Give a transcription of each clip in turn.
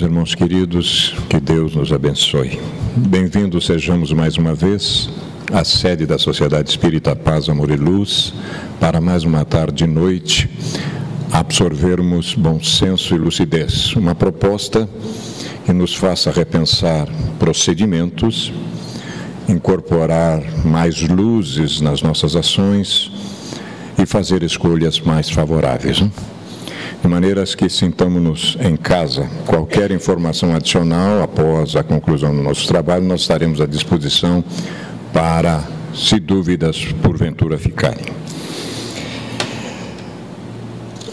irmãos queridos, que Deus nos abençoe. Bem-vindos sejamos mais uma vez à sede da Sociedade Espírita Paz, Amor e Luz, para mais uma tarde e noite absorvermos bom senso e lucidez. Uma proposta que nos faça repensar procedimentos, incorporar mais luzes nas nossas ações e fazer escolhas mais favoráveis, de maneiras que sintamos-nos em casa. Qualquer informação adicional após a conclusão do nosso trabalho, nós estaremos à disposição para, se dúvidas porventura ficarem.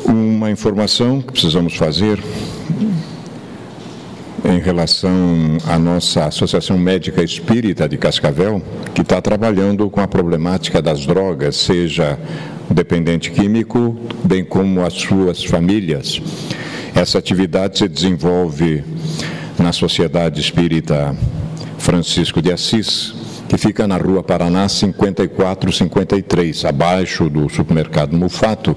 Uma informação que precisamos fazer em relação à nossa Associação Médica Espírita de Cascavel, que está trabalhando com a problemática das drogas, seja o dependente químico, bem como as suas famílias. Essa atividade se desenvolve na Sociedade Espírita Francisco de Assis, que fica na Rua Paraná 5453, abaixo do supermercado Mufato,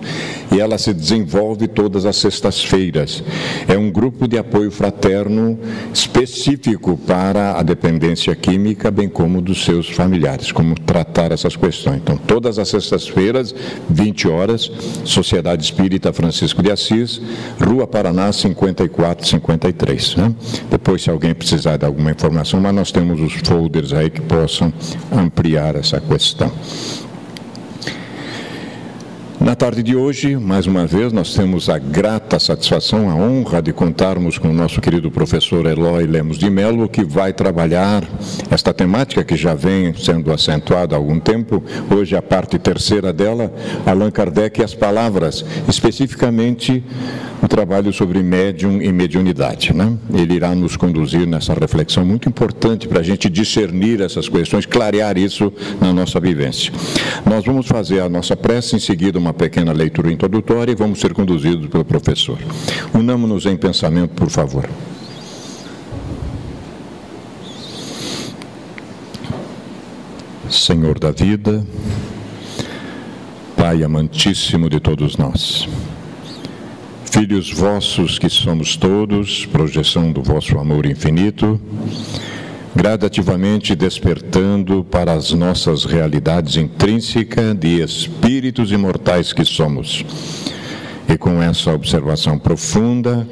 e ela se desenvolve todas as sextas-feiras. É um grupo de apoio fraterno específico para a dependência química, bem como dos seus familiares, como tratar essas questões. Então, todas as sextas-feiras, 20 horas, Sociedade Espírita Francisco de Assis, Rua Paraná 5453. Depois, se alguém precisar de alguma informação, mas nós temos os folders aí que possam ampliar essa questão. Na tarde de hoje, mais uma vez, nós temos a grata satisfação, a honra de contarmos com o nosso querido professor Eloy Lemos de Mello, que vai trabalhar esta temática que já vem sendo acentuada há algum tempo. Hoje a parte terceira dela, Allan Kardec e as palavras, especificamente o trabalho sobre médium e mediunidade, Ele irá nos conduzir nessa reflexão muito importante para a gente discernir essas questões, clarear isso na nossa vivência. Nós vamos fazer a nossa prece, em seguida uma pequena leitura introdutória e vamos ser conduzidos pelo professor. Unamos-nos em pensamento, por favor. Senhor da vida, Pai amantíssimo de todos nós, filhos vossos que somos todos, projeção do vosso amor infinito, gradativamente despertando para as nossas realidades intrínsecas de espíritos imortais que somos. E com essa observação profunda,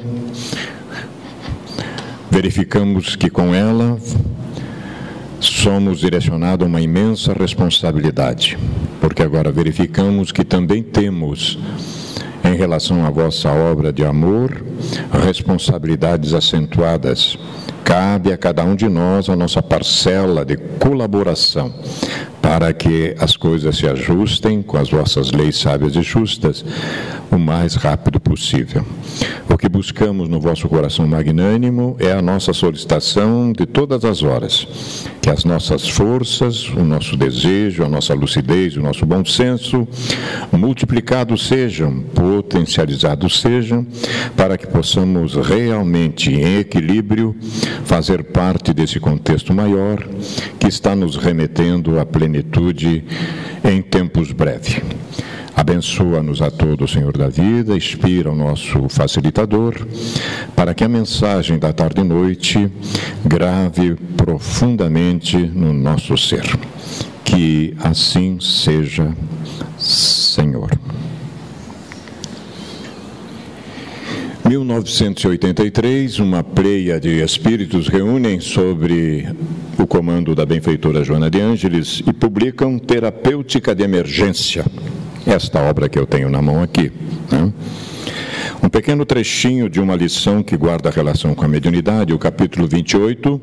verificamos que com ela somos direcionados a uma imensa responsabilidade, porque agora verificamos que também temos, em relação à vossa obra de amor, responsabilidades acentuadas. Cabe a cada um de nós a nossa parcela de colaboração para que as coisas se ajustem com as vossas leis sábias e justas o mais rápido possível. O que buscamos no vosso coração magnânimo é a nossa solicitação de todas as horas, que as nossas forças, o nosso desejo, a nossa lucidez, o nosso bom senso, multiplicados sejam, potencializados sejam, para que possamos realmente, em equilíbrio, fazer parte desse contexto maior que está nos remetendo à plenitude em tempos breves. Abençoa-nos a todos, Senhor da vida, inspira o nosso facilitador, para que a mensagem da tarde e noite grave profundamente no nosso ser. Que assim seja, Senhor. 1983, uma pleia de espíritos reúnem sobre o comando da benfeitora Joana de Ângeles e publicam Terapêutica de Emergência, esta obra que eu tenho na mão aqui. Um pequeno trechinho de uma lição que guarda relação com a mediunidade, o capítulo 28,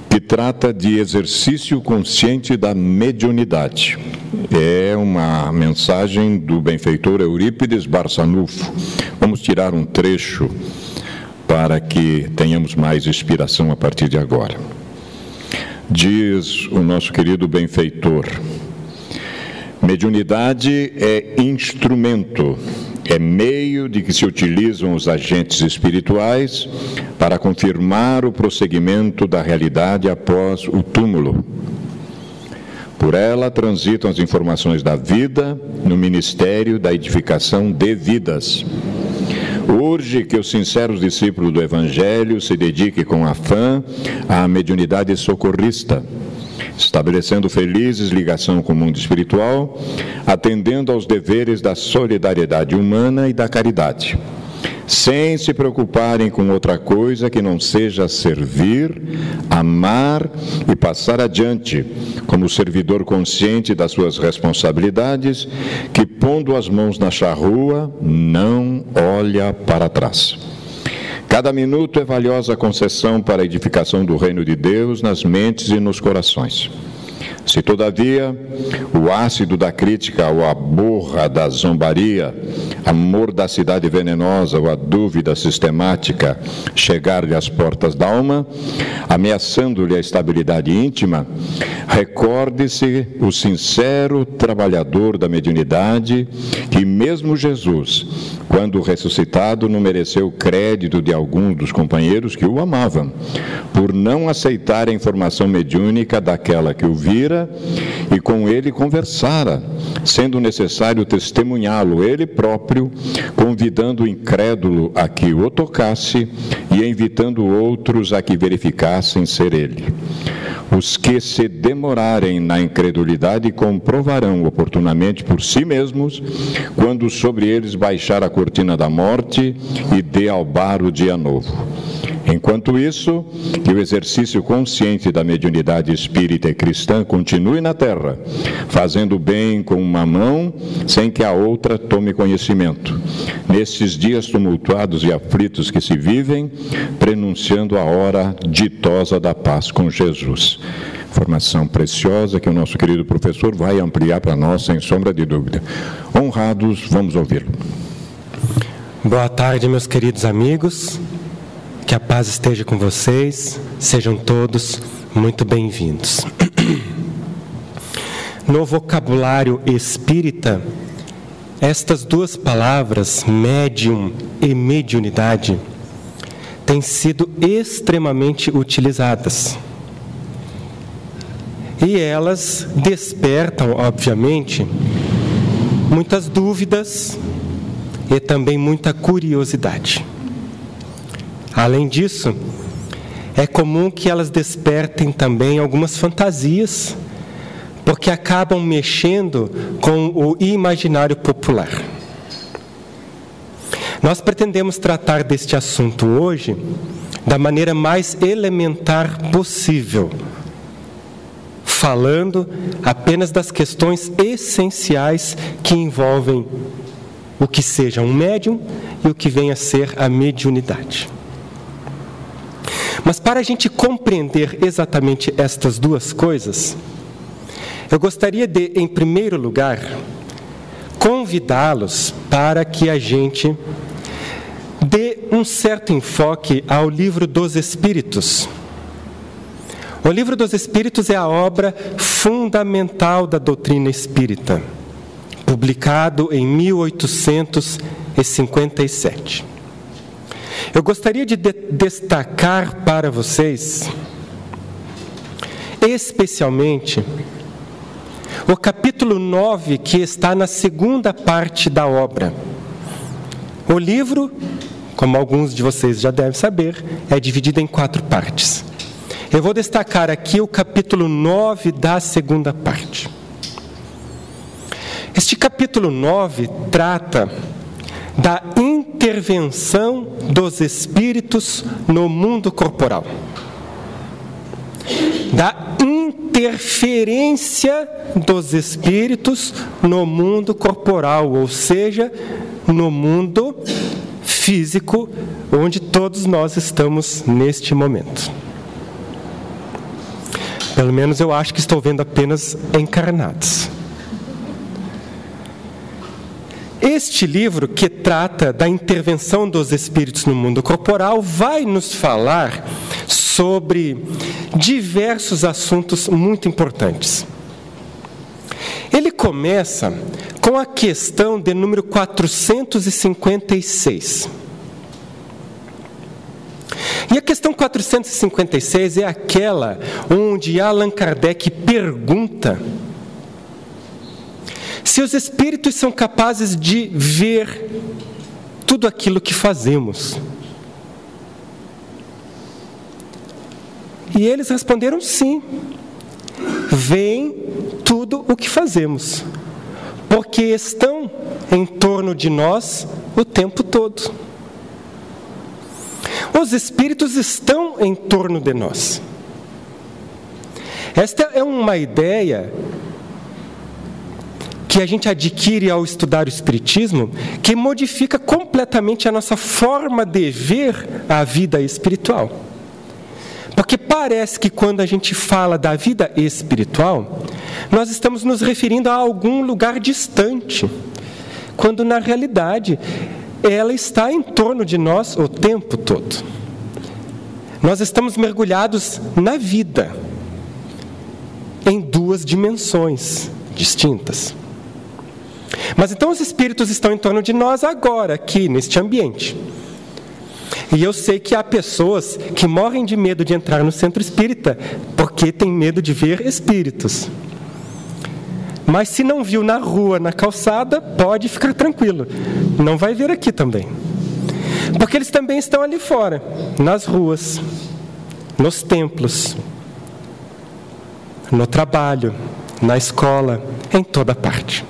que trata de exercício consciente da mediunidade. É uma mensagem do benfeitor Eurípides Barçanufo. Vamos tirar um trecho para que tenhamos mais inspiração a partir de agora. Diz o nosso querido benfeitor: mediunidade é instrumento, é meio de que se utilizam os agentes espirituais para confirmar o prosseguimento da realidade após o túmulo. Por ela transitam as informações da vida no ministério da edificação de vidas. urge que os sinceros discípulos do Evangelho se dediquem com afã à mediunidade socorrista, estabelecendo felizes ligação com o mundo espiritual, atendendo aos deveres da solidariedade humana e da caridade, sem se preocuparem com outra coisa que não seja servir, amar e passar adiante, como servidor consciente das suas responsabilidades, que, pondo as mãos na charrua, não olha para trás. Cada minuto é valiosa concessão para a edificação do reino de Deus nas mentes e nos corações. Se, todavia, o ácido da crítica ou a borra da zombaria, a mordacidade venenosa ou a dúvida sistemática chegar-lhe às portas da alma, ameaçando-lhe a estabilidade íntima, recorde-se o sincero trabalhador da mediunidade que mesmo Jesus, quando ressuscitado, não mereceu crédito de alguns dos companheiros que o amavam, por não aceitar a informação mediúnica daquela que o vira e com ele conversara, sendo necessário testemunhá-lo ele próprio, convidando o incrédulo a que o tocasse e invitando outros a que verificassem ser ele. Os que se demorarem na incredulidade comprovarão oportunamente por si mesmos, quando sobre eles baixar a cortina da morte e dê ao bar o dia novo. Enquanto isso, que o exercício consciente da mediunidade espírita e cristã continue na terra, fazendo bem com uma mão, sem que a outra tome conhecimento, nesses dias tumultuados e aflitos que se vivem, prenunciando a hora ditosa da paz com Jesus. Informação preciosa que o nosso querido professor vai ampliar para nós, sem sombra de dúvida. Honrados, vamos ouvi-lo. Boa tarde, meus queridos amigos. Que a paz esteja com vocês. Sejam todos muito bem-vindos. No vocabulário espírita, estas duas palavras, médium e mediunidade, têm sido extremamente utilizadas. E elas despertam, obviamente, muitas dúvidas e também muita curiosidade. Além disso, é comum que elas despertem também algumas fantasias, porque acabam mexendo com o imaginário popular. Nós pretendemos tratar deste assunto hoje da maneira mais elementar possível, falando apenas das questões essenciais que envolvem o que seja um médium e o que venha a ser a mediunidade. Mas para a gente compreender exatamente estas duas coisas, eu gostaria de, em primeiro lugar, convidá-los para que a gente dê um certo enfoque ao Livro dos Espíritos. O Livro dos Espíritos é a obra fundamental da doutrina espírita, publicado em 1857. Eu gostaria de destacar para vocês, especialmente, o capítulo 9, que está na segunda parte da obra. O livro, como alguns de vocês já devem saber, é dividido em 4 partes. Eu vou destacar aqui o capítulo 9 da segunda parte. Este capítulo 9 trata da intervenção dos espíritos no mundo corporal, da interferência dos espíritos no mundo corporal, ou seja, no mundo físico, onde todos nós estamos neste momento. Pelo menos eu acho que estou vendo apenas encarnados. Este livro, que trata da intervenção dos espíritos no mundo corporal, vai nos falar sobre diversos assuntos muito importantes. Ele começa com a questão de número 456. E a questão 456 é aquela onde Allan Kardec pergunta se os espíritos são capazes de ver tudo aquilo que fazemos? E eles responderam sim. Veem tudo o que fazemos, porque estão em torno de nós o tempo todo. Os espíritos estão em torno de nós. Esta é uma ideia que a gente adquire ao estudar o Espiritismo, que modifica completamente a nossa forma de ver a vida espiritual. Porque parece que quando a gente fala da vida espiritual, nós estamos nos referindo a algum lugar distante, quando na realidade ela está em torno de nós o tempo todo. Nós estamos mergulhados na vida, em duas dimensões distintas. Mas então os espíritos estão em torno de nós agora, aqui, neste ambiente. E eu sei que há pessoas que morrem de medo de entrar no centro espírita, porque têm medo de ver espíritos. Mas se não viu na rua, na calçada, pode ficar tranquilo. Não vai ver aqui também. Porque eles também estão ali fora, nas ruas, nos templos, no trabalho, na escola, em toda parte.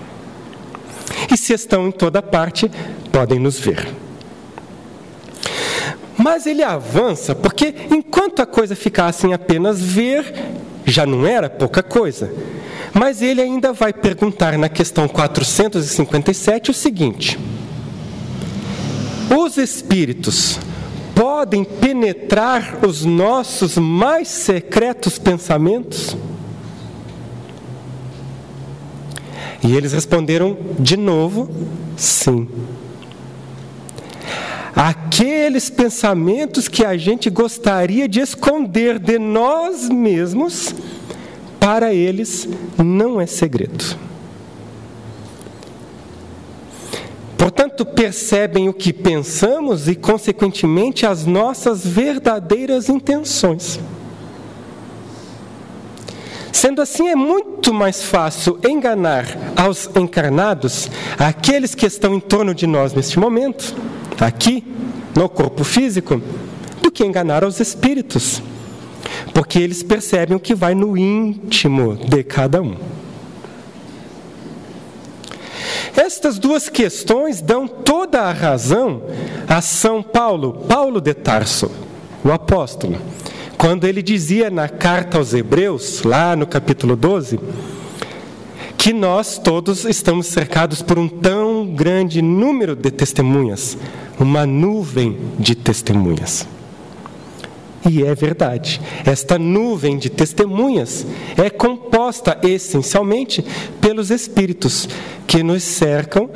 E se estão em toda parte, podem nos ver. Mas ele avança, porque enquanto a coisa ficasse em apenas ver, já não era pouca coisa. Mas ele ainda vai perguntar na questão 457 o seguinte: os espíritos podem penetrar os nossos mais secretos pensamentos? E eles responderam de novo, sim. Aqueles pensamentos que a gente gostaria de esconder de nós mesmos, para eles não é segredo. Portanto, percebem o que pensamos e, consequentemente, as nossas verdadeiras intenções. Sendo assim, é muito mais fácil enganar aos encarnados, aqueles que estão em torno de nós neste momento, aqui, no corpo físico, do que enganar aos espíritos, porque eles percebem o que vai no íntimo de cada um. Estas duas questões dão toda a razão a São Paulo de Tarso, o apóstolo, quando ele dizia na carta aos Hebreus, lá no capítulo 12, que nós todos estamos cercados por um tão grande número de testemunhas, uma nuvem de testemunhas. E é verdade, esta nuvem de testemunhas é composta essencialmente pelos espíritos que nos cercam,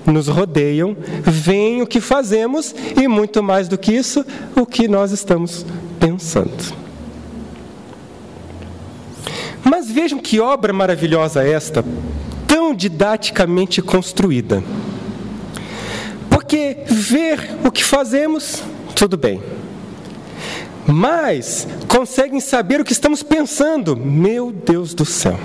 nos rodeiam, veem o que fazemos e, muito mais do que isso, o que nós estamos pensando. Mas vejam que obra maravilhosa esta, tão didaticamente construída. Porque ver o que fazemos, tudo bem. Mas conseguem saber o que estamos pensando. Meu Deus do céu.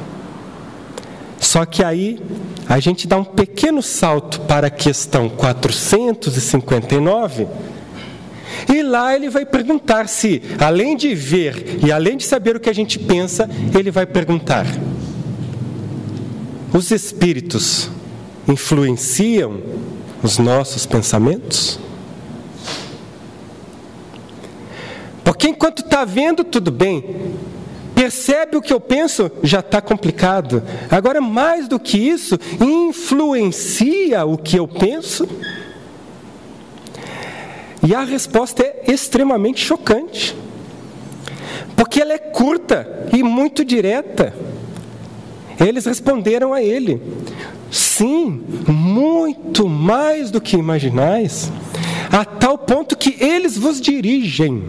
Só que aí a gente dá um pequeno salto para a questão 459, e lá ele vai perguntar se, além de ver e além de saber o que a gente pensa, ele vai perguntar: os espíritos influenciam os nossos pensamentos? Porque enquanto está vendo, tudo bem. Percebe o que eu penso, já está complicado. Agora, mais do que isso, influencia o que eu penso? E a resposta é extremamente chocante. Porque ela é curta e muito direta. Eles responderam a ele: sim, muito mais do que imaginais, a tal ponto que eles vos dirigem.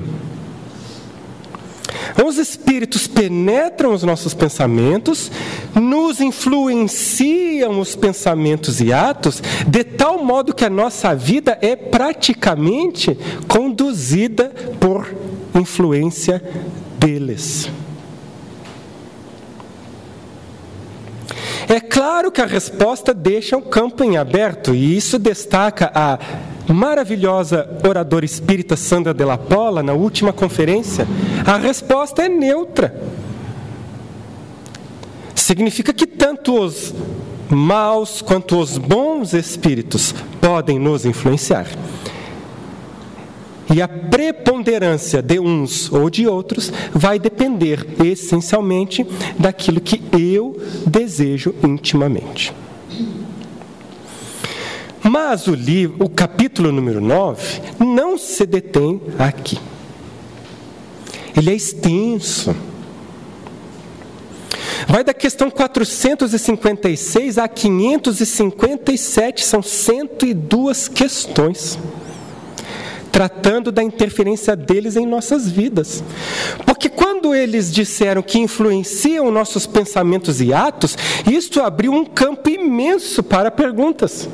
Os espíritos penetram os nossos pensamentos, nos influenciam os pensamentos e atos, de tal modo que a nossa vida é praticamente conduzida por influência deles. É claro que a resposta deixa o campo em aberto, e isso destaca a maravilhosa oradora espírita Sandra Della Polla, na última conferência, a resposta é neutra. Significa que tanto os maus quanto os bons espíritos podem nos influenciar. E a preponderância de uns ou de outros vai depender essencialmente daquilo que eu desejo intimamente. Mas o capítulo número 9 não se detém aqui. Ele é extenso. Vai da questão 456 a 557, são 102 questões, tratando da interferência deles em nossas vidas. Porque quando eles disseram que influenciam nossos pensamentos e atos, isto abriu um campo imenso para perguntas.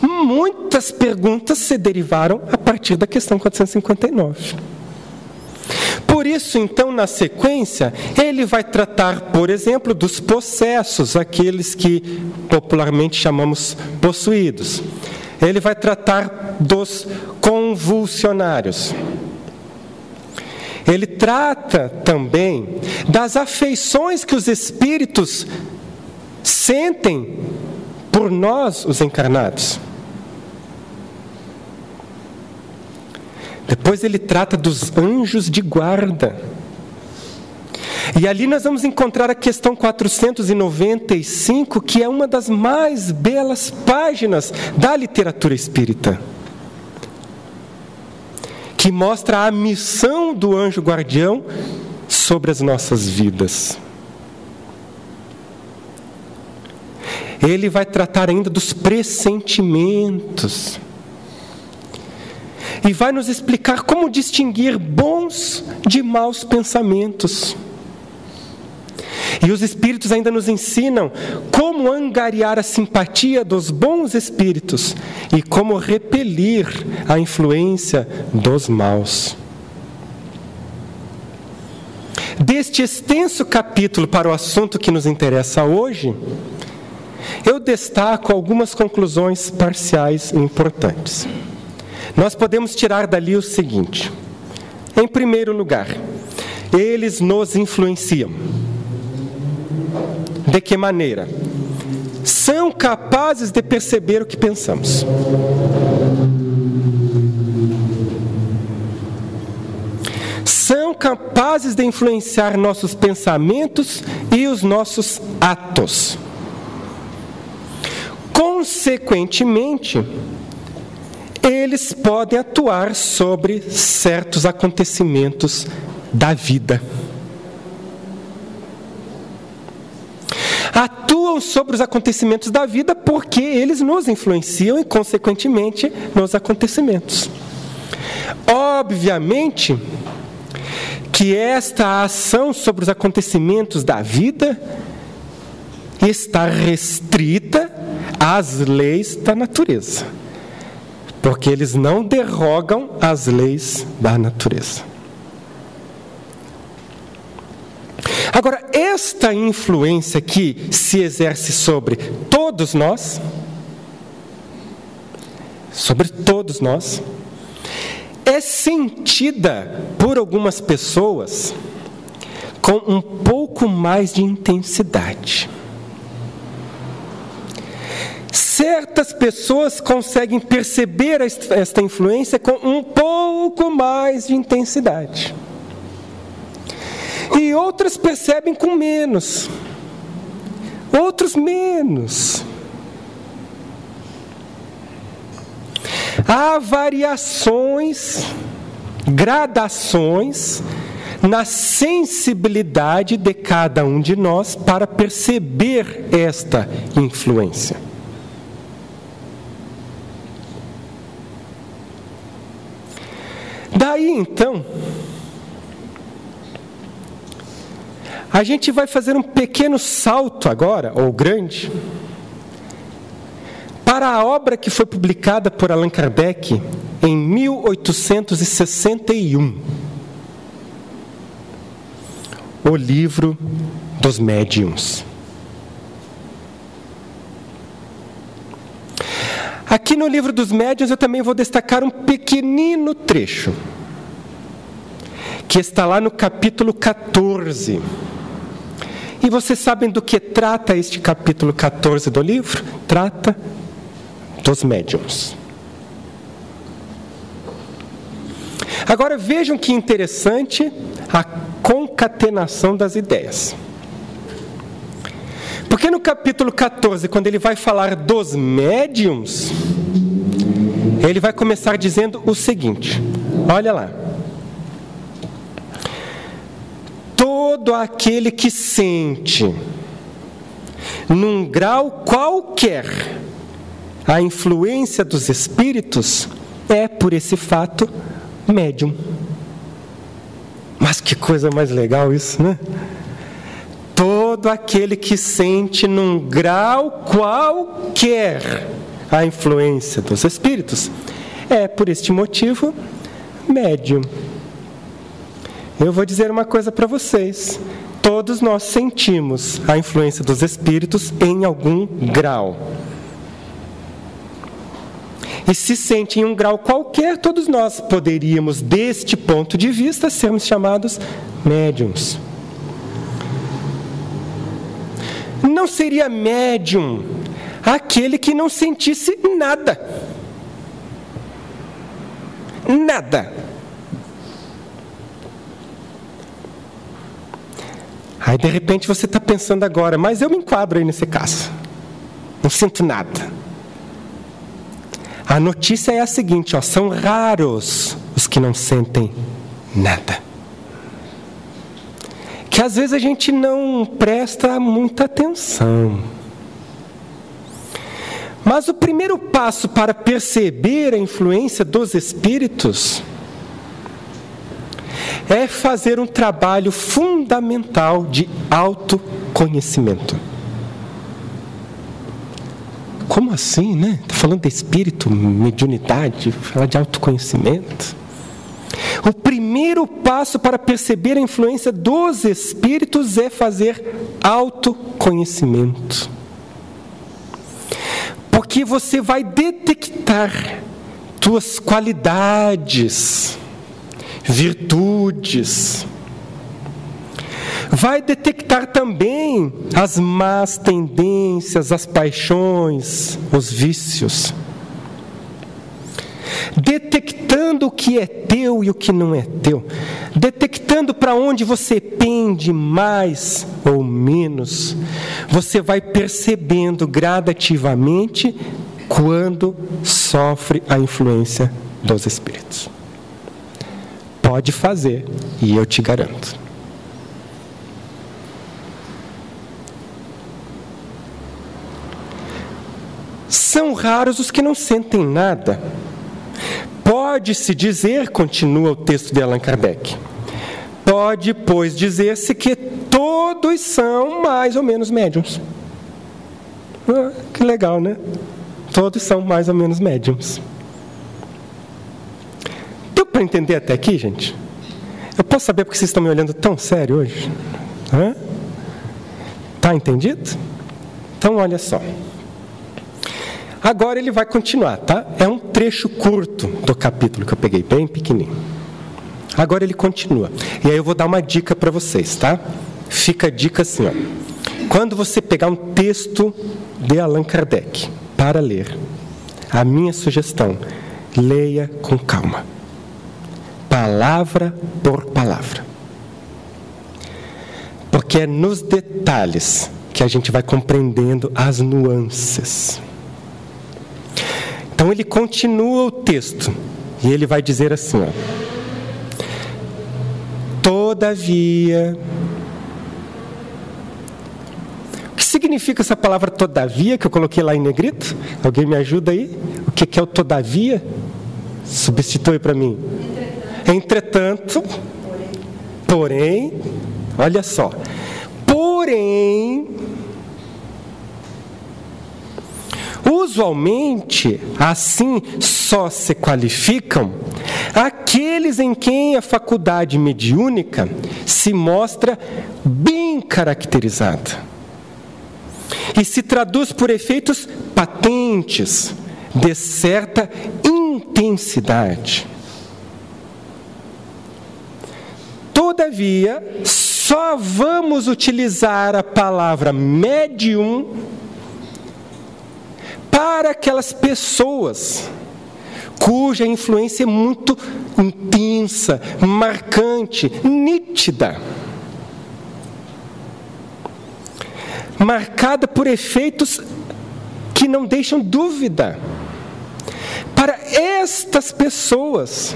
Muitas perguntas se derivaram a partir da questão 459. Por isso, então, na sequência, ele vai tratar, por exemplo, dos possessos, aqueles que popularmente chamamos possuídos. Ele vai tratar dos convulsionários. Ele trata também das afeições que os espíritos sentem por nós, os encarnados. Depois ele trata dos anjos de guarda. E ali nós vamos encontrar a questão 495, que é uma das mais belas páginas da literatura espírita, que mostra a missão do anjo guardião sobre as nossas vidas. Ele vai tratar ainda dos pressentimentos. E vai nos explicar como distinguir bons de maus pensamentos. E os espíritos ainda nos ensinam como angariar a simpatia dos bons espíritos e como repelir a influência dos maus. Deste extenso capítulo para o assunto que nos interessa hoje, eu destaco algumas conclusões parciais e importantes. Nós podemos tirar dali o seguinte: em primeiro lugar, eles nos influenciam. De que maneira? São capazes de perceber o que pensamos. São capazes de influenciar nossos pensamentos e os nossos atos. Consequentemente, eles podem atuar sobre certos acontecimentos da vida. Atuam sobre os acontecimentos da vida porque eles nos influenciam e, consequentemente, nos acontecimentos. Obviamente que esta ação sobre os acontecimentos da vida está restrita às leis da natureza, porque eles não derrogam as leis da natureza. Agora, esta influência que se exerce sobre todos nós, é sentida por algumas pessoas com um pouco mais de intensidade. Certas pessoas conseguem perceber esta influência com um pouco mais de intensidade. E outras percebem com menos. Outros menos. Há variações, gradações na sensibilidade de cada um de nós para perceber esta influência. Daí, então, a gente vai fazer um pequeno salto agora, ou grande, para a obra que foi publicada por Allan Kardec em 1861. O Livro dos Médiuns. Aqui no livro dos médiuns eu também vou destacar um pequenino trecho, que está lá no capítulo 14. E vocês sabem do que trata este capítulo 14 do livro? Trata dos médiuns. Agora vejam que interessante a concatenação das ideias. Porque no capítulo 14, quando ele vai falar dos médiuns, ele vai começar dizendo o seguinte, olha lá. Todo aquele que sente, num grau qualquer, a influência dos espíritos, é por esse fato médium. Mas que coisa mais legal isso, né? Todo aquele que sente num grau qualquer a influência dos espíritos é, por este motivo, médium. Eu vou dizer uma coisa para vocês. Todos nós sentimos a influência dos espíritos em algum grau. E se sente em um grau qualquer, todos nós poderíamos, deste ponto de vista, sermos chamados médiums. Não seria médium aquele que não sentisse nada. Nada. Aí de repente você está pensando agora, mas eu me enquadro aí nesse caso. Não sinto nada. A notícia é a seguinte, ó, são raros os que não sentem nada. Que às vezes a gente não presta muita atenção. Mas o primeiro passo para perceber a influência dos espíritos é fazer um trabalho fundamental de autoconhecimento. Como assim, né? Está falando de espírito, mediunidade, falar de autoconhecimento. O primeiro passo para perceber a influência dos espíritos é fazer autoconhecimento. Porque você vai detectar tuas qualidades, virtudes. Vai detectar também as más tendências, as paixões, os vícios. Detectando o que é teu e o que não é teu. Detectando para onde você pende mais ou menos. Você vai percebendo gradativamente quando sofre a influência dos espíritos. Pode fazer, e eu te garanto. São raros os que não sentem nada. Pode-se dizer, continua o texto de Allan Kardec, pode, pois, dizer-se que todos são mais ou menos médiums. Que legal, né? Todos são mais ou menos médiums. Deu para entender até aqui, gente? Eu posso saber porque vocês estão me olhando tão sério hoje? Tá entendido? Então, olha só. Agora ele vai continuar, tá? É um trecho curto do capítulo que eu peguei, bem pequenininho. Agora ele continua. E aí eu vou dar uma dica para vocês, tá? Fica a dica assim, ó. Quando você pegar um texto de Allan Kardec para ler, a minha sugestão, leia com calma. Palavra por palavra. Porque é nos detalhes que a gente vai compreendendo as nuances. Então ele continua o texto e ele vai dizer assim, ó, todavia, o que significa essa palavra todavia que eu coloquei lá em negrito? Alguém me ajuda aí? O que é o todavia? Substitui para mim. Entretanto, porém, olha só, porém, usualmente, assim só se qualificam aqueles em quem a faculdade mediúnica se mostra bem caracterizada e se traduz por efeitos patentes, de certa intensidade. Todavia, só vamos utilizar a palavra médium para aquelas pessoas cuja influência é muito intensa, marcante, nítida, marcada por efeitos que não deixam dúvida. Para estas pessoas,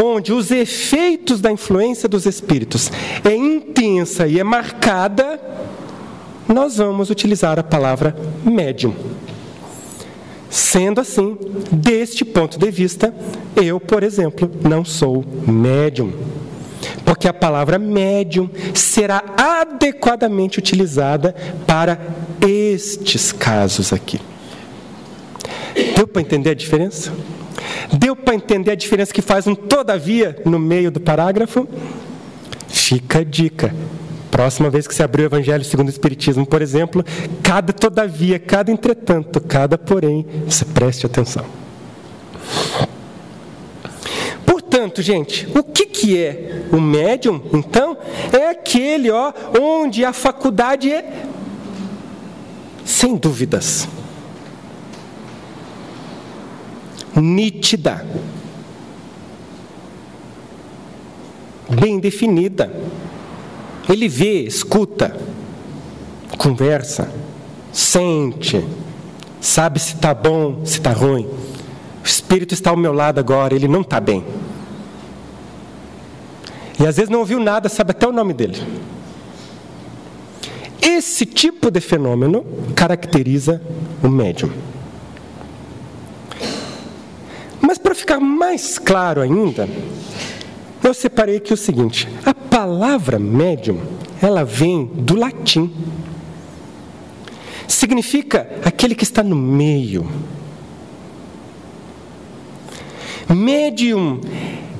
onde os efeitos da influência dos espíritos é intensa e é marcada, nós vamos utilizar a palavra médium. Sendo assim, deste ponto de vista, eu, por exemplo, não sou médium, porque a palavra médium será adequadamente utilizada para estes casos aqui. Deu para entender a diferença? Deu para entender a diferença que faz um todavia no meio do parágrafo? Fica a dica. Próxima vez que você abrir o Evangelho segundo o Espiritismo, por exemplo, cada todavia, cada entretanto, cada porém, você preste atenção. Portanto, gente, o que é o médium, então? É aquele, onde a faculdade é sem dúvidas, nítida, bem definida. Ele vê, escuta, conversa, sente, sabe se está bom, se está ruim. O Espírito está ao meu lado agora, ele não está bem. E às vezes não ouviu nada, sabe até o nome dele. Esse tipo de fenômeno caracteriza o médium. Mas para ficar mais claro ainda, eu separei aqui o seguinte: a palavra médium, ela vem do latim. Significa aquele que está no meio. Médium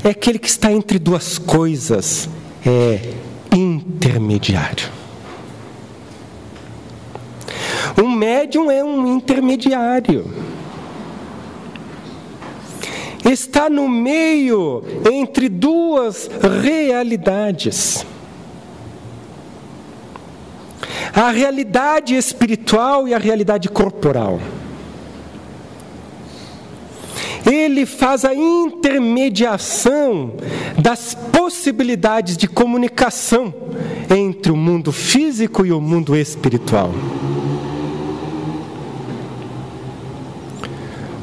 é aquele que está entre duas coisas, é intermediário. Um médium é um intermediário. Está no meio entre duas realidades. A realidade espiritual e a realidade corporal. Ele faz a intermediação das possibilidades de comunicação entre o mundo físico e o mundo espiritual.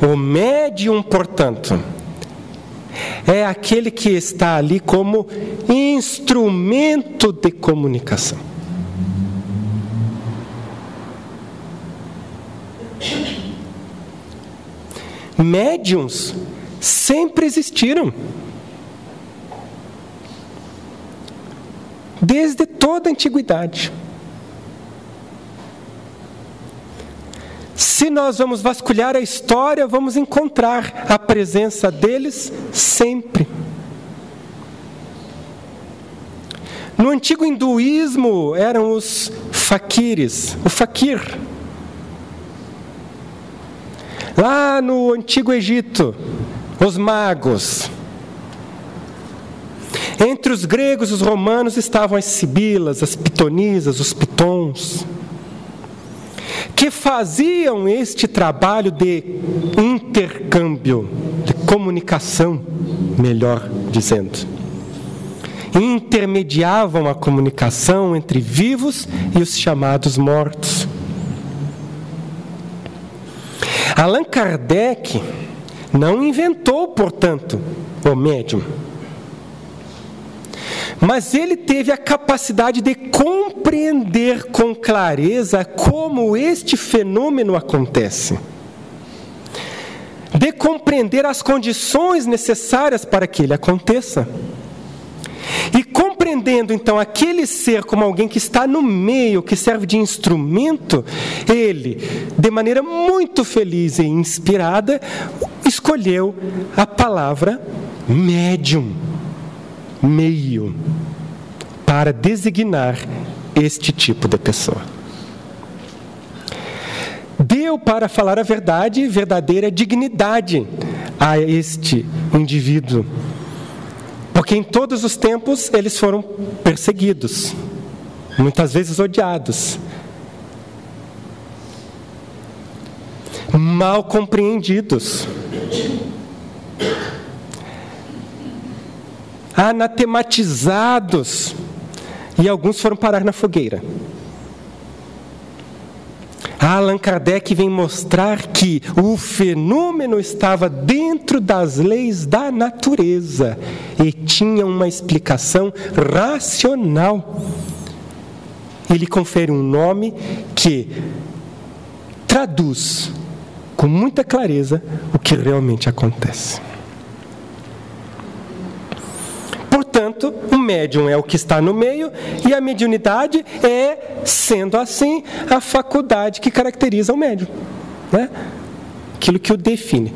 O médium, portanto, é aquele que está ali como instrumento de comunicação. Médiuns sempre existiram. Desde toda a antiguidade. Se nós vamos vasculhar a história, vamos encontrar a presença deles sempre. No antigo hinduísmo eram os faquires, o faquir. Lá no antigo Egito, os magos. Entre os gregos e os romanos estavam as sibilas, as pitonisas, os pitons, que faziam este trabalho de intercâmbio, de comunicação, melhor dizendo. Intermediavam a comunicação entre vivos e os chamados mortos. Allan Kardec não inventou, portanto, o médium. Mas ele teve a capacidade de compreender com clareza como este fenômeno acontece. De compreender as condições necessárias para que ele aconteça. E compreendendo, então, aquele ser como alguém que está no meio, que serve de instrumento, ele, de maneira muito feliz e inspirada, escolheu a palavra médium, meio, para designar este tipo de pessoa. De deu, para falar a verdade, verdadeira dignidade a este indivíduo. Porque em todos os tempos eles foram perseguidos, muitas vezes odiados, mal compreendidos, anatematizados, e alguns foram parar na fogueira. Allan Kardec vem mostrar que o fenômeno estava dentro das leis da natureza e tinha uma explicação racional. Ele confere um nome que traduz com muita clareza o que realmente acontece. Portanto, o médium é o que está no meio e a mediunidade é, sendo assim, a faculdade que caracteriza o médium, né? Aquilo que o define.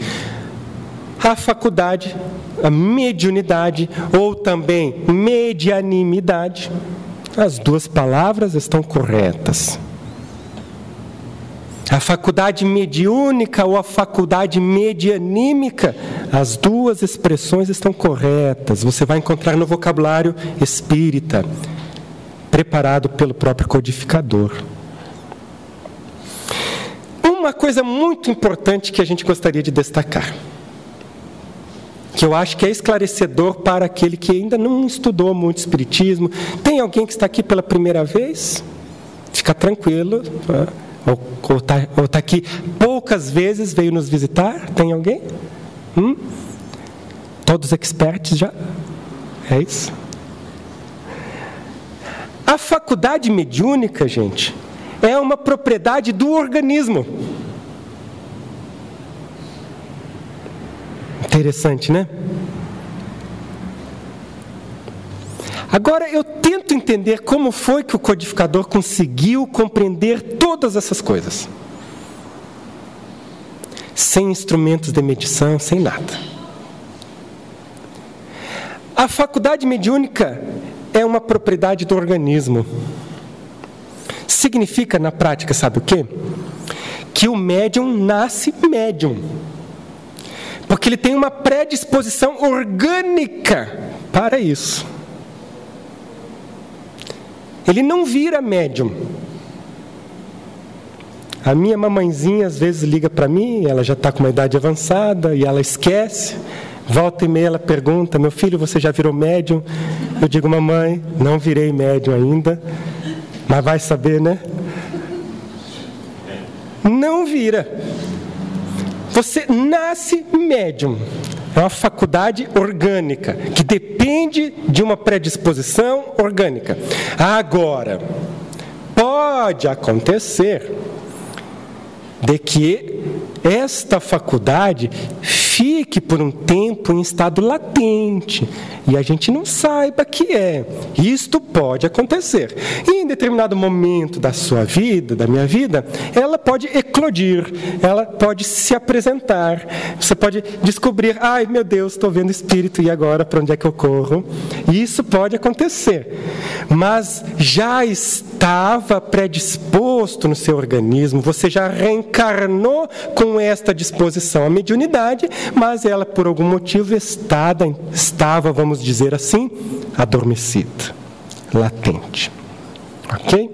A faculdade, a mediunidade ou também medianimidade, as duas palavras estão corretas. A faculdade mediúnica ou a faculdade medianímica, as duas expressões estão corretas. Você vai encontrar no vocabulário espírita, preparado pelo próprio codificador. Uma coisa muito importante que a gente gostaria de destacar, que eu acho que é esclarecedor para aquele que ainda não estudou muito espiritismo. Tem alguém que está aqui pela primeira vez? Fica tranquilo, tá? Ou está aqui poucas vezes, veio nos visitar? Tem alguém? Todos experts já? É isso? A faculdade mediúnica, gente, é uma propriedade do organismo. Interessante, né? Agora, eu tento entender como foi que o codificador conseguiu compreender todas essas coisas. Sem instrumentos de medição, sem nada. A faculdade mediúnica é uma propriedade do organismo. Significa, na prática, sabe o quê? Que o médium nasce médium. Porque ele tem uma predisposição orgânica para isso. Ele não vira médium. A minha mamãezinha às vezes liga para mim, ela já está com uma idade avançada e ela esquece. Volta e meia ela pergunta: meu filho, você já virou médium? Eu digo: mamãe, não virei médium ainda, mas vai saber, né? Não vira. Você nasce médium. É uma faculdade orgânica, que depende de uma predisposição orgânica. Agora, pode acontecer de que esta faculdade fique por um tempo em estado latente e a gente não saiba que é. Isto pode acontecer. E em determinado momento da sua vida, da minha vida, ela pode eclodir, ela pode se apresentar. Você pode descobrir: ai meu Deus, estou vendo espírito, e agora para onde é que eu corro? Isso pode acontecer. Mas já estava predisposto no seu organismo, você já reencarnou com esta disposição à mediunidade, mas ela por algum motivo estava, vamos dizer assim, adormecida, latente. Ok?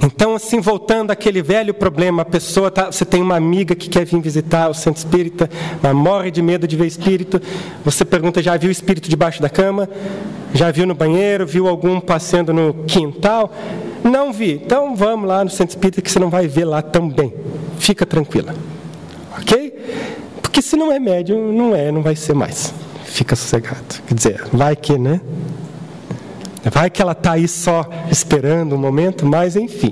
Então, assim, voltando àquele velho problema, a pessoa você tem uma amiga que quer vir visitar o centro espírita, mas morre de medo de ver espírito. Você pergunta: já viu espírito debaixo da cama? Já viu no banheiro? Viu algum passeando no quintal? Não vi. Então vamos lá no centro espírita que você não vai ver lá também. Fica tranquila. Ok? Porque se não é médium, não vai ser mais. Fica sossegado. Quer dizer, vai que, né? Vai que ela está aí só esperando um momento, mas enfim.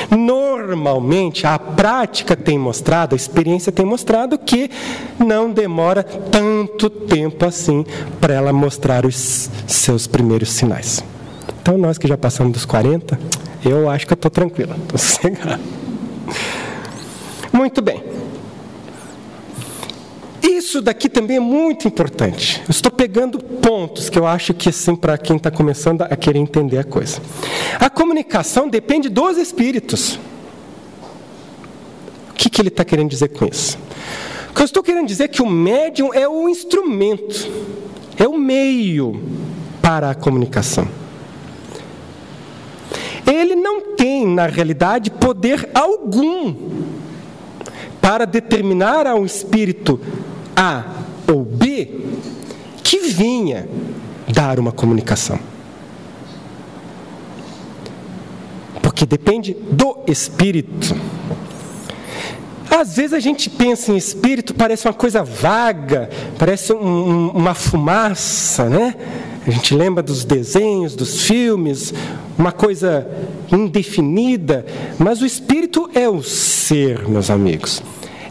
Normalmente, a prática tem mostrado, a experiência tem mostrado que não demora tanto tempo assim para ela mostrar os seus primeiros sinais. Então, nós que já passamos dos 40, eu acho que eu estou tranquilo, estou sossegado. Muito bem. Isso daqui também é muito importante. Eu estou pegando pontos que eu acho que, assim, para quem está começando a querer entender a coisa. A comunicação depende dos espíritos. que ele está querendo dizer com isso? O que eu estou querendo dizer é que o médium é o instrumento, é o meio para a comunicação. Ele não tem, na realidade, poder algum para determinar ao espírito A ou B que vinha dar uma comunicação. Porque depende do espírito. Às vezes a gente pensa em espírito, parece uma coisa vaga, parece uma fumaça, né? A gente lembra dos desenhos, dos filmes, uma coisa indefinida, mas o espírito é o ser, meus amigos.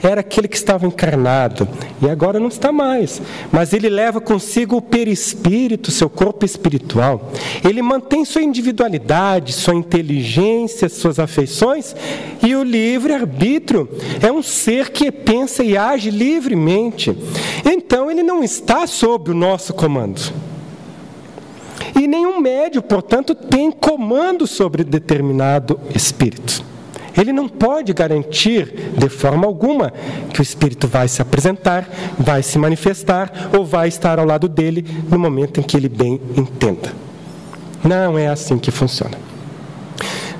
Era aquele que estava encarnado, e agora não está mais. Mas ele leva consigo o perispírito, seu corpo espiritual. Ele mantém sua individualidade, sua inteligência, suas afeições, e o livre-arbítrio é um ser que pensa e age livremente. Então ele não está sob o nosso comando. E nenhum médium, portanto, tem comando sobre determinado espírito. Ele não pode garantir, de forma alguma, que o espírito vai se apresentar, vai se manifestar ou vai estar ao lado dele no momento em que ele bem entenda. Não é assim que funciona.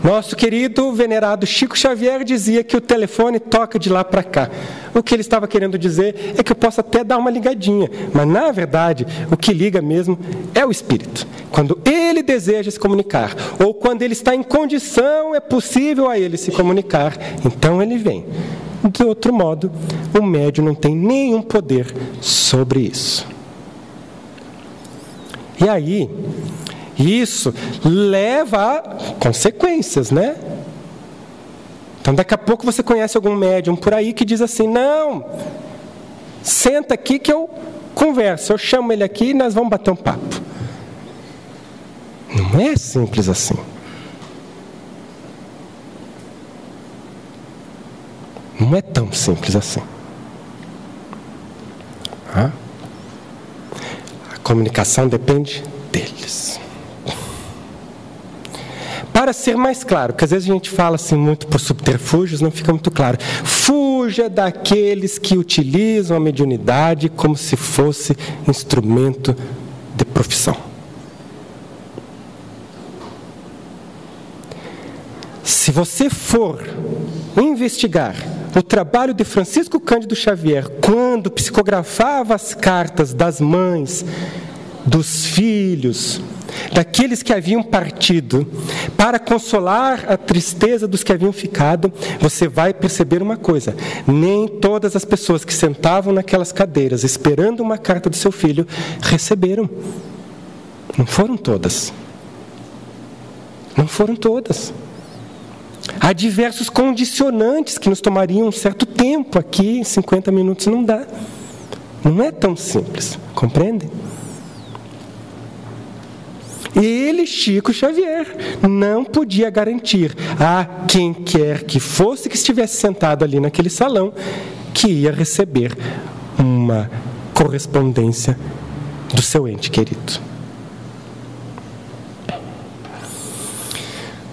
Nosso querido venerado Chico Xavier dizia que o telefone toca de lá para cá. O que ele estava querendo dizer é que eu posso até dar uma ligadinha, mas na verdade o que liga mesmo é o espírito. Quando ele deseja se comunicar, ou quando ele está em condição, é possível a ele se comunicar, então ele vem. De outro modo, o médium não tem nenhum poder sobre isso. E aí, isso leva a consequências, né? Então, daqui a pouco você conhece algum médium por aí que diz assim, não, senta aqui que eu converso, eu chamo ele aqui e nós vamos bater um papo. Não é simples assim. Não é tão simples assim. A comunicação depende deles. Para ser mais claro, porque às vezes a gente fala assim muito por subterfúgios, não fica muito claro. Fuja daqueles que utilizam a mediunidade como se fosse instrumento de profissão. Se você for investigar o trabalho de Francisco Cândido Xavier, quando psicografava as cartas das mães, dos filhos, daqueles que haviam partido, para consolar a tristeza dos que haviam ficado, você vai perceber uma coisa: nem todas as pessoas que sentavam naquelas cadeiras esperando uma carta do seu filho receberam. Não foram todas. Não foram todas. Há diversos condicionantes que nos tomariam um certo tempo. Aqui, em 50 minutos não dá. Não é tão simples, compreendem? Ele, Chico Xavier, não podia garantir a quem quer que fosse que estivesse sentado ali naquele salão que ia receber uma correspondência do seu ente querido.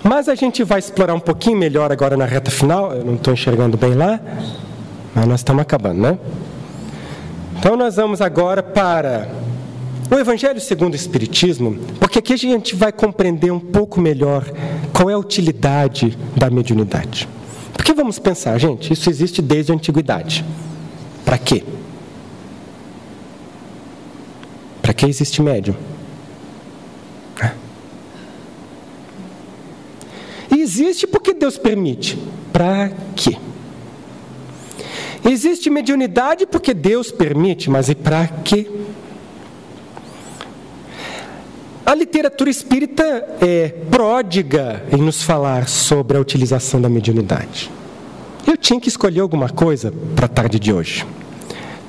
Mas a gente vai explorar um pouquinho melhor agora na reta final. Eu não estou enxergando bem lá, mas nós estamos acabando, né? Então nós vamos agora para o Evangelho segundo o Espiritismo, porque aqui a gente vai compreender um pouco melhor qual é a utilidade da mediunidade. Porque vamos pensar, gente, isso existe desde a antiguidade. Para quê? Para que existe médium? E existe porque Deus permite. Para quê? Existe mediunidade porque Deus permite, mas e para quê? A literatura espírita é pródiga em nos falar sobre a utilização da mediunidade. Eu tinha que escolher alguma coisa para a tarde de hoje.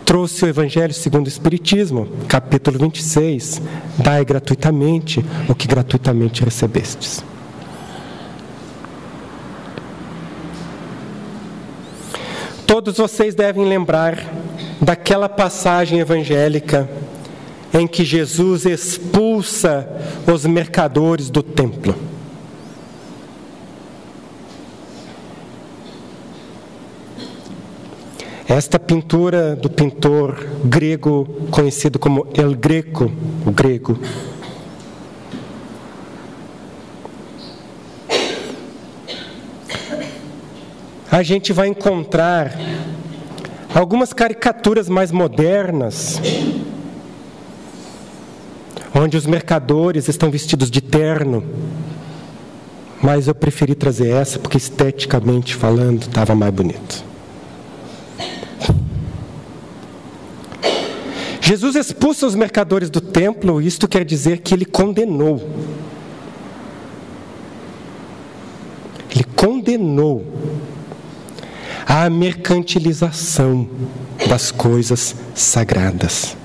Trouxe o Evangelho segundo o Espiritismo, capítulo 26, dai gratuitamente o que gratuitamente recebestes. Todos vocês devem lembrar daquela passagem evangélica em que Jesus expulsa os mercadores do templo. Esta pintura do pintor grego conhecido como El Greco, o grego, a gente vai encontrar algumas caricaturas mais modernas, onde os mercadores estão vestidos de terno, mas eu preferi trazer essa porque esteticamente falando estava mais bonito. Jesus expulsa os mercadores do templo, isto quer dizer que ele condenou. Ele condenou a mercantilização das coisas sagradas.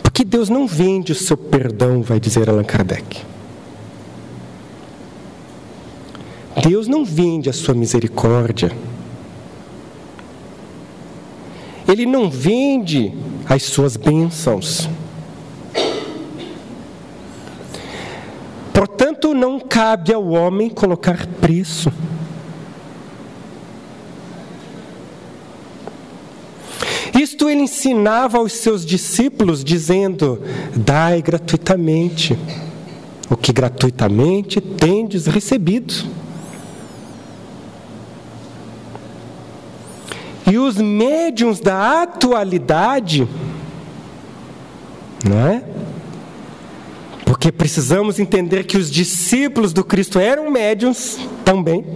Porque Deus não vende o seu perdão, vai dizer Allan Kardec. Deus não vende a sua misericórdia. Ele não vende as suas bênçãos. Portanto, não cabe ao homem colocar preço. Isto ele ensinava aos seus discípulos, dizendo: dai gratuitamente o que gratuitamente tendes recebido. E os médiuns da atualidade, não é? Porque precisamos entender que os discípulos do Cristo eram médiuns também.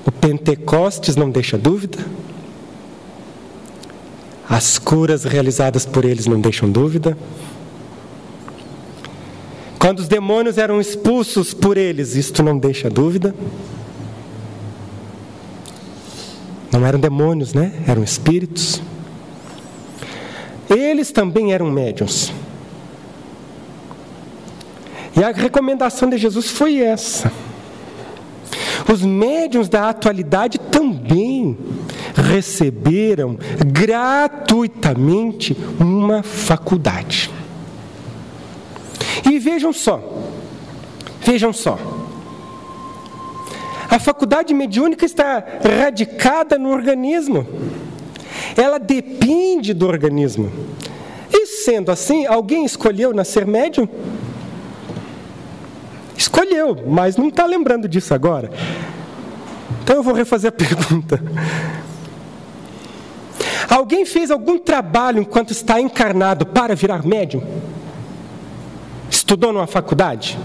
O Pentecostes não deixa dúvida. As curas realizadas por eles não deixam dúvida. Quando os demônios eram expulsos por eles, isto não deixa dúvida. Não eram demônios, né? Eram espíritos. Eles também eram médiuns. E a recomendação de Jesus foi essa. Os médiuns da atualidade também receberam gratuitamente uma faculdade. E vejam só. A faculdade mediúnica está radicada no organismo. Ela depende do organismo. E sendo assim, alguém escolheu nascer médium? Escolheu, mas não está lembrando disso agora. Então eu vou refazer a pergunta. Alguém fez algum trabalho enquanto está encarnado para virar médium? Estudou numa faculdade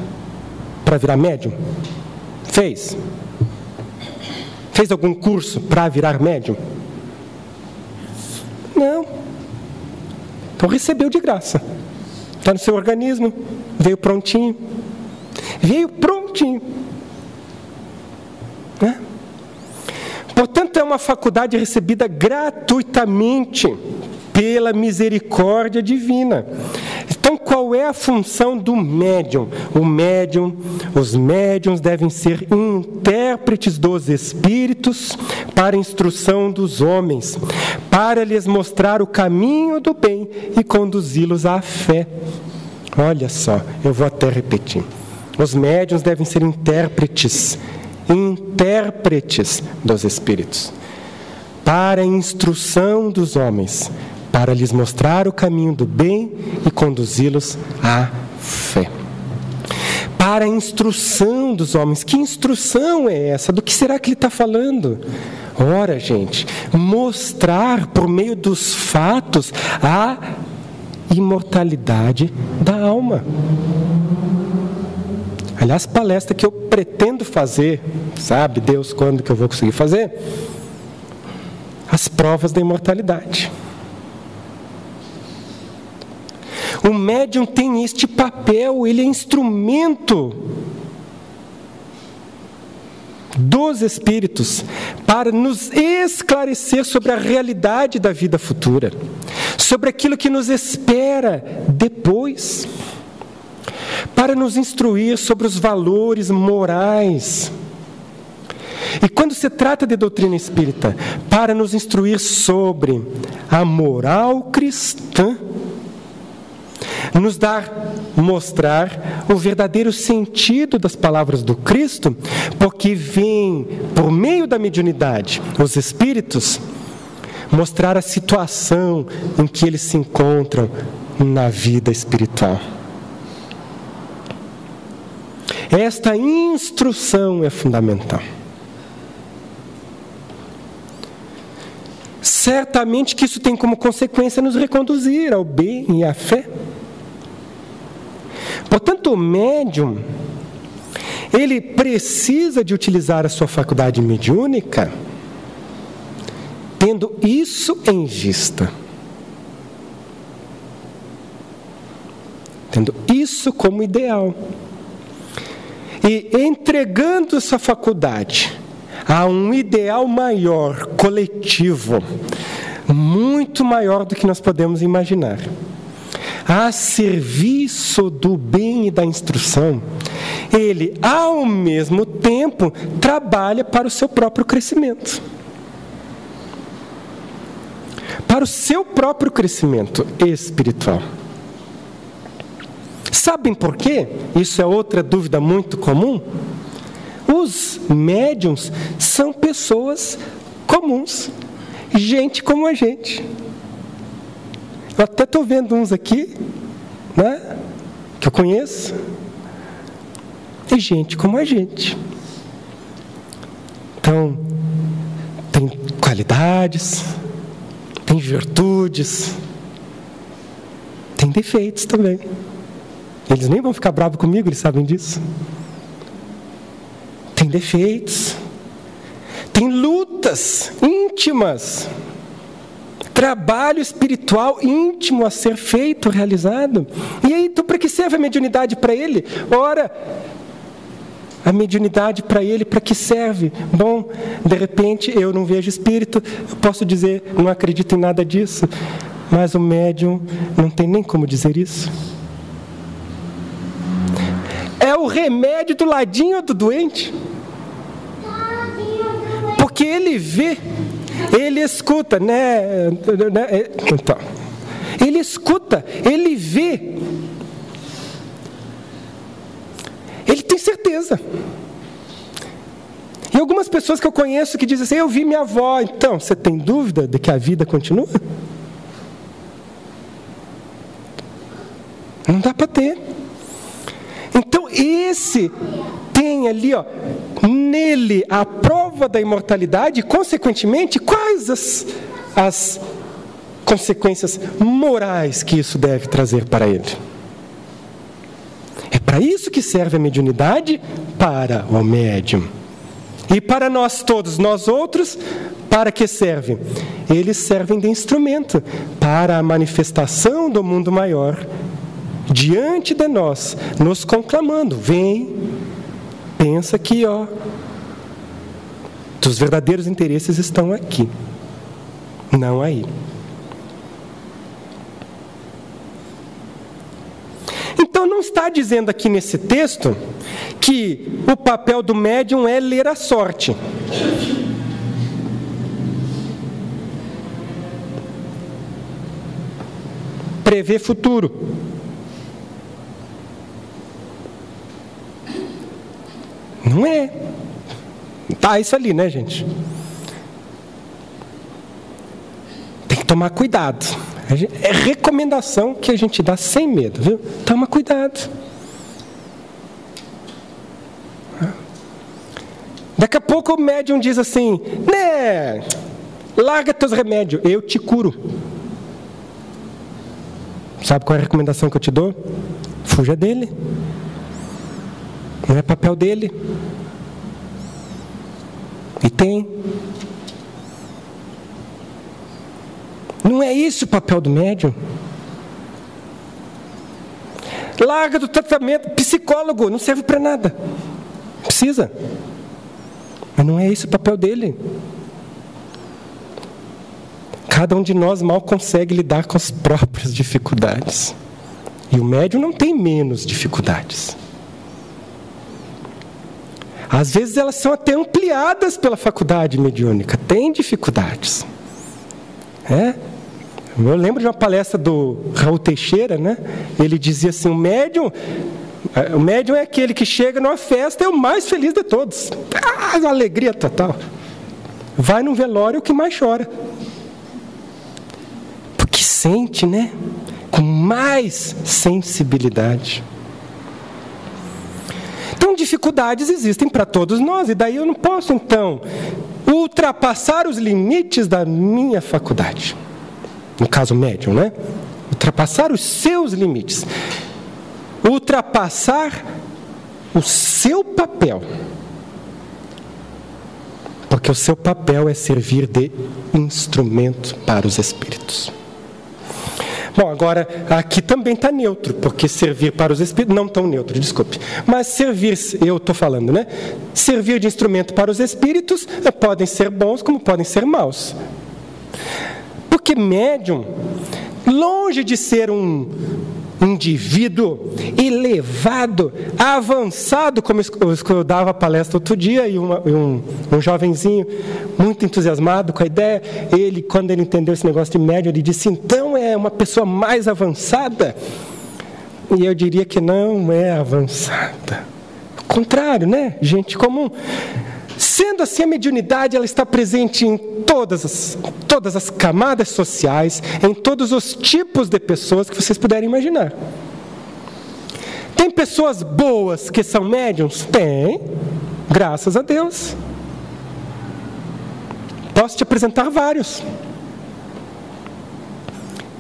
para virar médium? Fez? Fez algum curso para virar médium? Não. Então recebeu de graça. Está no seu organismo, veio prontinho. Né? Portanto, é uma faculdade recebida gratuitamente pela misericórdia divina. Então, qual é a função do médium? Os médiuns devem ser intérpretes dos espíritos para a instrução dos homens, para lhes mostrar o caminho do bem e conduzi-los à fé. Olha só, eu vou até repetir. Os médiuns devem ser intérpretes dos espíritos, para a instrução dos homens, para lhes mostrar o caminho do bem e conduzi-los à fé. Para a instrução dos homens. Que instrução é essa? Do que será que ele está falando? Ora, gente, mostrar por meio dos fatos a imortalidade da alma. Aliás, palestra que eu pretendo fazer, sabe Deus quando que eu vou conseguir fazer? As provas da imortalidade. O médium tem este papel, ele é instrumento dos espíritos para nos esclarecer sobre a realidade da vida futura, sobre aquilo que nos espera depois, para nos instruir sobre os valores morais. E quando se trata de doutrina espírita, para nos instruir sobre a moral cristã, nos mostrar o verdadeiro sentido das palavras do Cristo, porque vem, por meio da mediunidade, os espíritos, mostrar a situação em que eles se encontram na vida espiritual. Esta instrução é fundamental. Certamente que isso tem como consequência nos reconduzir ao bem e à fé. Portanto, o médium, ele precisa de utilizar a sua faculdade mediúnica, tendo isso em vista. Tendo isso como ideal. E entregando essa faculdade a um ideal maior, coletivo, muito maior do que nós podemos imaginar, a serviço do bem e da instrução, ele, ao mesmo tempo, trabalha para o seu próprio crescimento. Para o seu próprio crescimento espiritual. Sabem por quê? Isso é outra dúvida muito comum. Os médiuns são pessoas comuns, gente como a gente. Eu até estou vendo uns aqui, né, que eu conheço. É gente como a gente. Então, tem qualidades, tem virtudes, tem defeitos também. Eles nem vão ficar bravos comigo, eles sabem disso. Tem defeitos, tem lutas íntimas, trabalho espiritual íntimo a ser feito, realizado. E aí, então, para que serve a mediunidade para ele? Ora, a mediunidade para ele, para que serve? Bom, de repente eu não vejo espírito, eu posso dizer, não acredito em nada disso, mas o médium não tem nem como dizer isso. É o remédio do ladinho do doente. Porque ele vê, ele escuta, né? Então, ele escuta, ele vê. Ele tem certeza. E algumas pessoas que eu conheço que dizem assim, eu vi minha avó. Então, você tem dúvida de que a vida continua? Não dá para ter. Então, esse tem ali, nele a prova da imortalidade, e, consequentemente, quais as consequências morais que isso deve trazer para ele? É para isso que serve a mediunidade, para o médium. E para nós todos, nós outros, para que servem? Eles servem de instrumento para a manifestação do mundo maior, diante de nós, nos conclamando, vem, pensa aqui, os verdadeiros interesses estão aqui, não aí. Então não está dizendo aqui nesse texto que o papel do médium é ler a sorte. Prever futuro. Não é. Tá isso ali, né, gente? Tem que tomar cuidado. É recomendação que a gente dá sem medo, viu? Toma cuidado. Daqui a pouco o médium diz assim, né, larga teus remédios, eu te curo. Sabe qual é a recomendação que eu te dou? Fuja dele. Não é papel dele. E tem. Não é isso o papel do médium. Larga do tratamento. Psicólogo não serve para nada. Precisa. Mas não é esse o papel dele. Cada um de nós mal consegue lidar com as próprias dificuldades. E o médium não tem menos dificuldades. Às vezes elas são até ampliadas pela faculdade mediúnica. Tem dificuldades. Eu lembro de uma palestra do Raul Teixeira, né? Ele dizia assim, o médium é aquele que chega numa festa e é o mais feliz de todos. Alegria total. Vai num velório o que mais chora. Porque sente, né? Com mais sensibilidade. Então, dificuldades existem para todos nós, e daí eu não posso, então, ultrapassar os limites da minha faculdade. No caso médium, né? Ultrapassar os seus limites. Ultrapassar o seu papel. Porque o seu papel é servir de instrumento para os espíritos. Bom, agora, aqui também está neutro, porque servir para os espíritos, não tão neutro, desculpe, mas servir, eu estou falando, né? Servir de instrumento para os espíritos podem ser bons como podem ser maus. Porque médium, longe de ser um indivíduo elevado, avançado, como eu dava palestra outro dia, e um jovenzinho muito entusiasmado com a ideia, quando ele entendeu esse negócio de médium, ele disse, então é uma pessoa mais avançada? E eu diria que não é avançada. Ao contrário, né? Gente comum. Sendo assim, a mediunidade ela está presente em todas as camadas sociais, em todos os tipos de pessoas que vocês puderem imaginar. Tem pessoas boas que são médiums? Tem, graças a Deus. Posso te apresentar vários.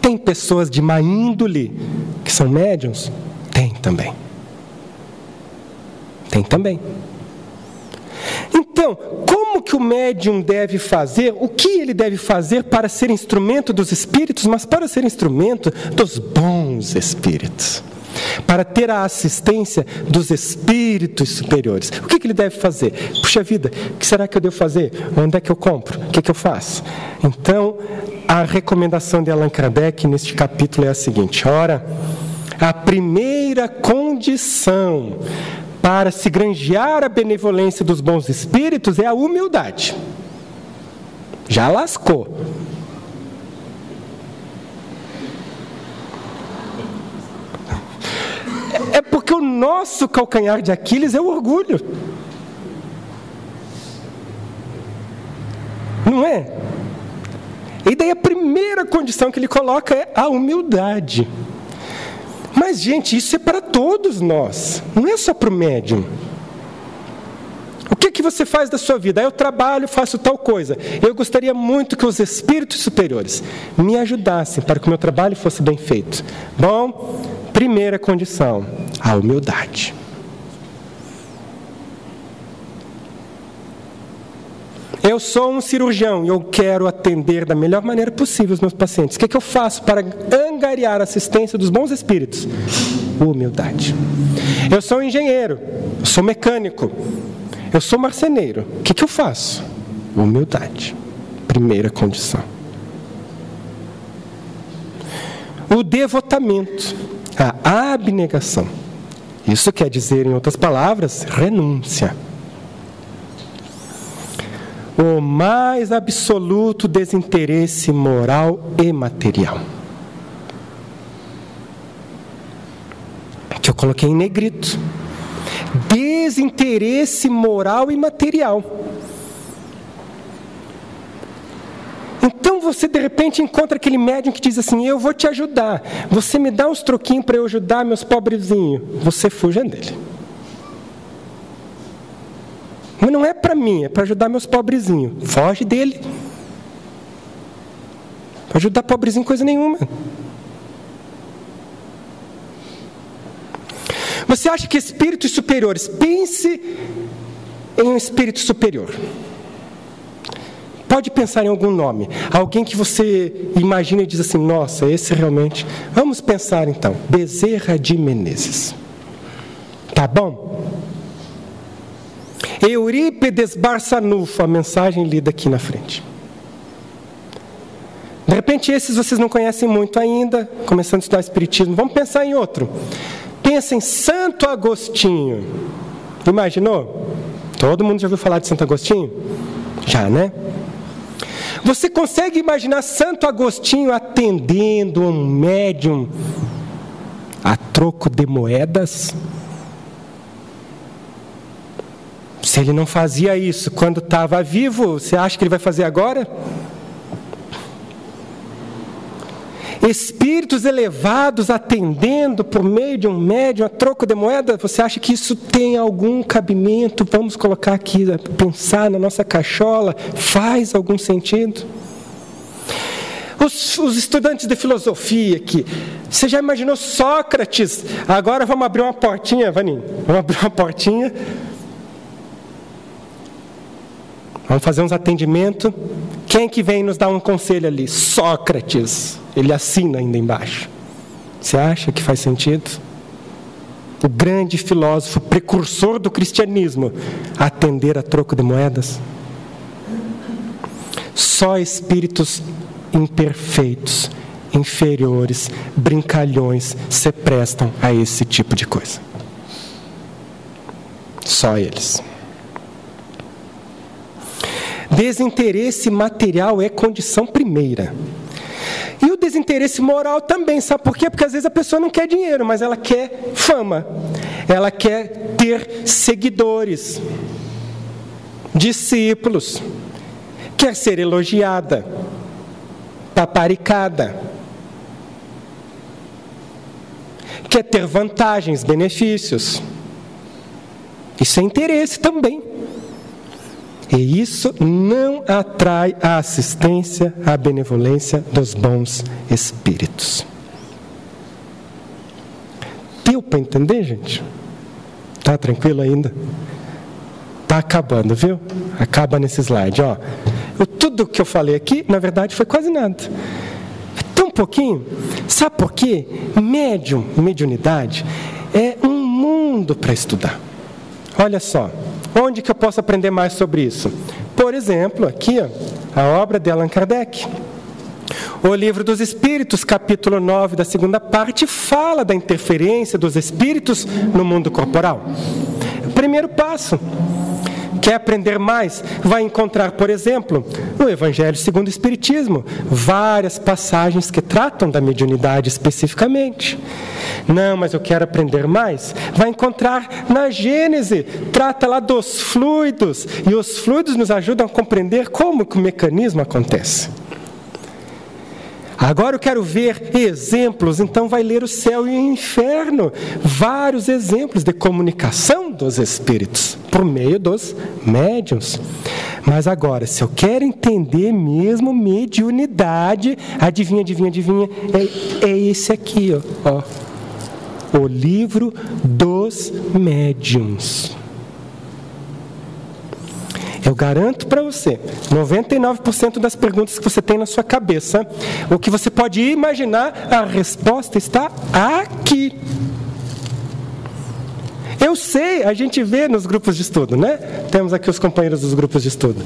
Tem pessoas de má índole que são médiums? Tem também. Tem também. Então, como que o médium deve fazer? O que ele deve fazer para ser instrumento dos espíritos, mas para ser instrumento dos bons espíritos? Para ter a assistência dos espíritos superiores. O que ele deve fazer? Puxa vida, o que será que eu devo fazer? Onde é que eu compro? O que eu faço? Então, a recomendação de Allan Kardec neste capítulo é a seguinte. Ora, a primeira condição para se granjear a benevolência dos bons espíritos é a humildade. Já lascou. É porque o nosso calcanhar de Aquiles é o orgulho. Não é? E daí a primeira condição que ele coloca é a humildade. Mas, gente, isso é para todos nós, não é só para o médium. O que você faz da sua vida? Eu trabalho, faço tal coisa. Eu gostaria muito que os espíritos superiores me ajudassem para que o meu trabalho fosse bem feito. Bom, primeira condição, a humildade. Eu sou um cirurgião e eu quero atender da melhor maneira possível os meus pacientes. O que eu faço para angariar a assistência dos bons espíritos? Humildade. Eu sou um engenheiro, eu sou mecânico, eu sou marceneiro. O que eu faço? Humildade. Primeira condição. O devotamento, a abnegação. Isso quer dizer, em outras palavras, renúncia. O mais absoluto desinteresse moral e material. Que eu coloquei em negrito. Desinteresse moral e material. Então você de repente encontra aquele médium que diz assim, eu vou te ajudar, você me dá uns troquinhos para eu ajudar meus pobrezinhos. Você fuja dele. Mas não é para mim, é para ajudar meus pobrezinhos. Foge dele. Para ajudar pobrezinho coisa nenhuma. Você acha que espíritos superiores, pense em um espírito superior. Pode pensar em algum nome. Alguém que você imagina e diz assim, nossa, esse realmente... Vamos pensar então, Bezerra de Menezes. Tá bom? Eurípides Barçanufo, a mensagem lida aqui na frente. De repente esses vocês não conhecem muito ainda, começando a estudar Espiritismo. Vamos pensar em outro. Pensa em Santo Agostinho. Imaginou? Todo mundo já ouviu falar de Santo Agostinho? Já, né? Você consegue imaginar Santo Agostinho atendendo um médium a troco de moedas? Se ele não fazia isso quando estava vivo, você acha que ele vai fazer agora? Espíritos elevados atendendo por meio de um médium a troco de moeda, você acha que isso tem algum cabimento? Vamos colocar aqui, pensar na nossa cachola, faz algum sentido? Os estudantes de filosofia aqui, você já imaginou Sócrates? Agora vamos abrir uma portinha, Vaninho, vamos abrir uma portinha. Vamos fazer uns atendimentos. Quem que vem nos dar um conselho ali? Sócrates. Ele assina ainda embaixo. Você acha que faz sentido? O grande filósofo, precursor do cristianismo, atender a troco de moedas? Só espíritos imperfeitos, inferiores, brincalhões se prestam a esse tipo de coisa. Só eles. Desinteresse material é condição primeira. E o desinteresse moral também, sabe por quê? Porque às vezes a pessoa não quer dinheiro, mas ela quer fama. Ela quer ter seguidores, discípulos. Quer ser elogiada, paparicada. Quer ter vantagens, benefícios. Isso é interesse também. E isso não atrai a assistência, a benevolência dos bons espíritos. Deu para entender, gente? Tá tranquilo ainda? Tá acabando, viu? Acaba nesse slide, ó. Tudo que eu falei aqui, na verdade, foi quase nada. Tão pouquinho. Sabe por quê? Mediunidade é um mundo para estudar. Olha só. Onde que eu posso aprender mais sobre isso? Por exemplo, aqui, ó, a obra de Allan Kardec. O Livro dos Espíritos, capítulo 9 da segunda parte, fala da interferência dos espíritos no mundo corporal. Primeiro passo. Quer aprender mais? Vai encontrar, por exemplo, no Evangelho segundo o Espiritismo, várias passagens que tratam da mediunidade especificamente. Não, mas eu quero aprender mais? Vai encontrar na Gênese, trata lá dos fluidos, e os fluidos nos ajudam a compreender como que o mecanismo acontece. Agora eu quero ver exemplos, então vai ler o céu e o inferno. Vários exemplos de comunicação dos espíritos, por meio dos médiuns. Mas agora, se eu quero entender mesmo mediunidade, adivinha, é esse aqui, ó. O Livro dos Médiuns. Eu garanto para você, 99% das perguntas que você tem na sua cabeça, o que você pode imaginar, a resposta está aqui. Eu sei, a gente vê nos grupos de estudo, né? Temos aqui os companheiros dos grupos de estudo.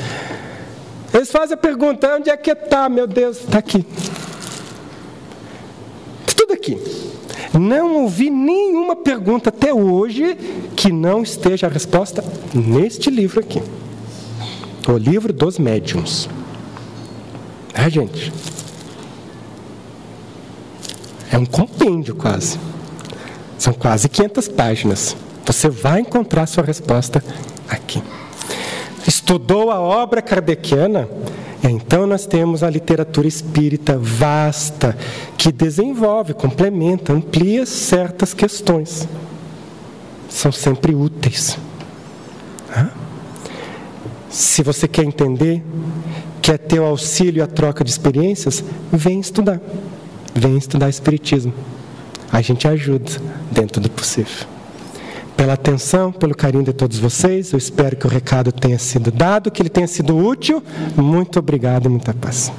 Eles fazem a pergunta, onde é que está, meu Deus? Está aqui. Tudo aqui. Não ouvi nenhuma pergunta até hoje que não esteja a resposta neste livro aqui. O Livro dos Médiuns. Gente? É um compêndio quase. São quase 500 páginas. Você vai encontrar a sua resposta aqui. Estudou a obra kardeciana? Então nós temos a literatura espírita vasta, que desenvolve, complementa, amplia certas questões. São sempre úteis. Se você quer entender, quer ter o auxílio e a troca de experiências, vem estudar. Vem estudar Espiritismo. A gente ajuda dentro do possível. Pela atenção, pelo carinho de todos vocês, eu espero que o recado tenha sido dado, que ele tenha sido útil. Muito obrigado e muita paz.